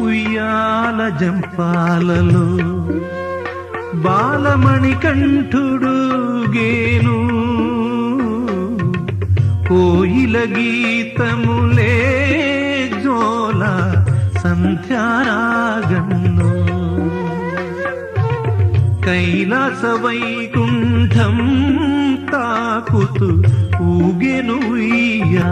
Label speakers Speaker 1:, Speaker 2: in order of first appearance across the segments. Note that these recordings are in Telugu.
Speaker 1: ఉయ్యాల జంపాలలో బాలమణికంఠుడు గేను కోయిల గీతములే జోల సంధ్యారాగంలో కైలాస వైకుంఠం తాకుతూ ఊగెను ఉయ్యా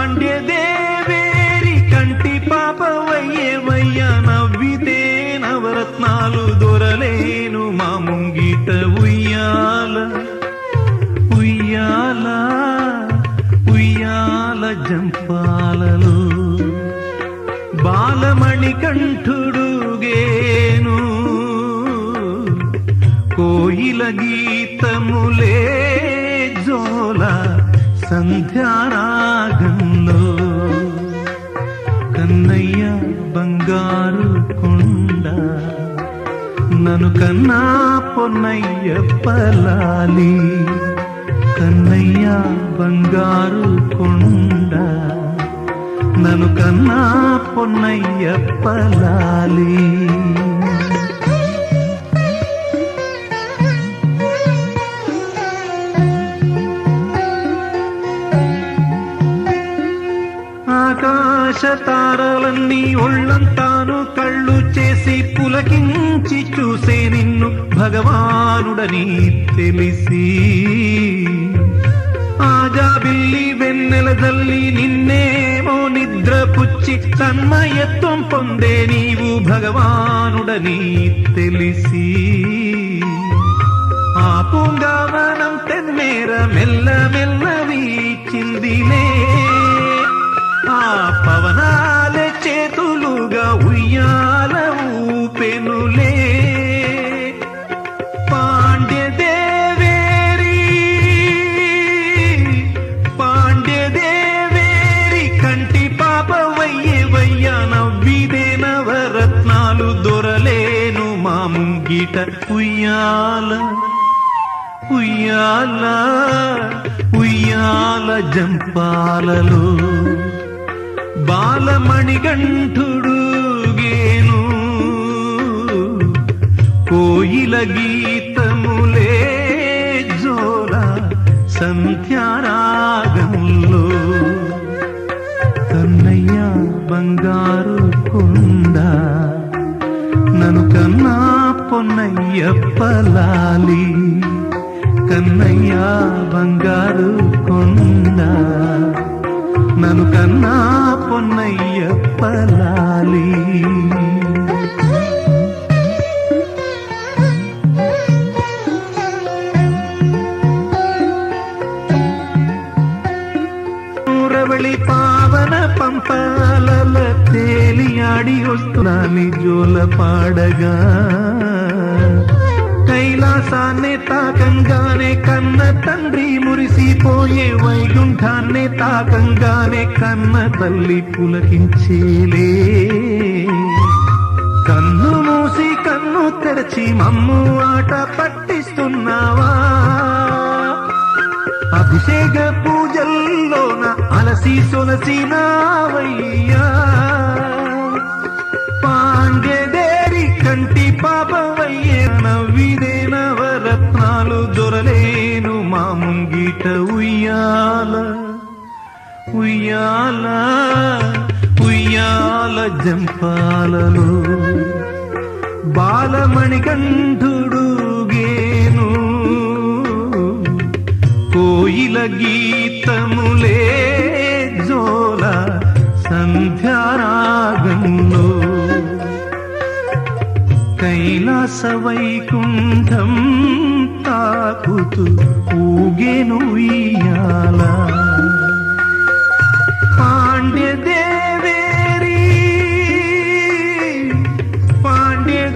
Speaker 1: పాండ్యదేవేరి కంటి పాపవయ్యేవయ్యా నవ్వితే నవరత్నాలు దొరలేను మా ముంగిట ఉయ్యాల ఉయ్యాల ఉయ్యాల జంపాలలో బాలమణికంఠుడు గేను కోయిల గీతములే జోల సంధ్యారాగంలో కన్నయ్య బంగారు కొండ నన్ను కన్నా పొన్నయ్య పలాలి కన్నయ్య బంగారు కొండ నన్ను కన్నా పొన్నయ్య పలాలి ఆకాశ తారలన్నీ ఒళ్ళంతాను కళ్ళు చేసి పులకించి చూసే నిన్ను భగవానుడని తెలిసి ఆజాబిల్లి వెన్నెల జల్లి నిన్నేమో నిద్రపుచ్చి తన్మయత్వం పొందే నీవు భగవానుడని తెలిసి ఆ పూంగావనం తెన్మేర మెల్ల మెల్ల వీచిందిలే ఆ పవనాలే చేతులుగా ఉయ్యాల ఊపెనులే పాండ్యదేవేరి కంటి పాపవయ్యేవయ్యా నవ్విదే నవరత్నాలు దొరలేను మా ముంగిట ఉయ్యాల ఉయ్యాల ఉయ్యాల జంపాలలో బాలమణికంఠుడు గేను కోయిల గీతములే జోల సంధ్యారాగంలో కన్నయ్య బంగారు కొండ నన్ను కన్నా పొన్నయ్య పలాలి కన్నయ్య బంగారు కొండ నన్ను కన్నా పొన్నయ్య పలాలి రవళి పావన పంపాల తేలియాడి వస్తున్నాని జోల పాడగా కైలాసాన్ని తాకంగానే కన్న తండ్రి మురిసిపోయే వైకుంఠాన్ని తాకంగానే కన్న తల్లి పులకించేలే కన్ను మూసి కన్ను తెరచి మమ్ము ఆట పట్టిస్తున్నావా అభిషేక పూజల్లోన అలసి సొలసినావయ్యా పాండ్యదేరి కంటి పాపవయ్యే నవ్విదే నవరత్నాలు దొరలేను మా ముంగిట ఉయ్యాల ఉయ్యాల ఉయ్యాల జంపాలలో బాలమణికంఠుడు గేను కోయిల గీతములే జోల సంధ్యారాగంలో కైలాస వైకుంఠం తాకుతూ ఊగెను ఉయ్యాల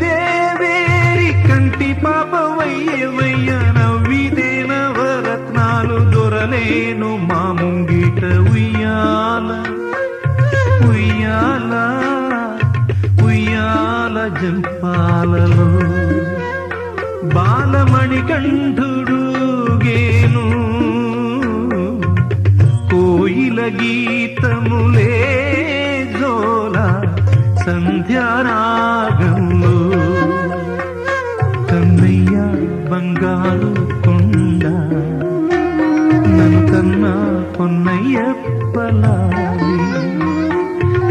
Speaker 1: పాండ్యదేవేరి కంటి పాపవయ్యేవయ్య నవ్విదే నవరత్నాలు దొరలేను మా ముంగిట ఉయ్యాల ఉయ్యాల ఉయ్యాల జంపాలలో బాలమణికంఠుడు గేను కోకిల గీతములే జోల సంధ్యారాగంలో కన్నయ్య బంగారు కొండ నన్ను కన్నా పొన్నయ్యప్పలాలి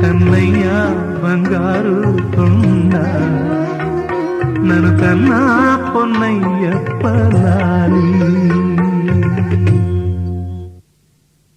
Speaker 1: కన్నయ్య బంగారు కొండ నన్ను కన్నా పొన్నయ్యప్పలాలి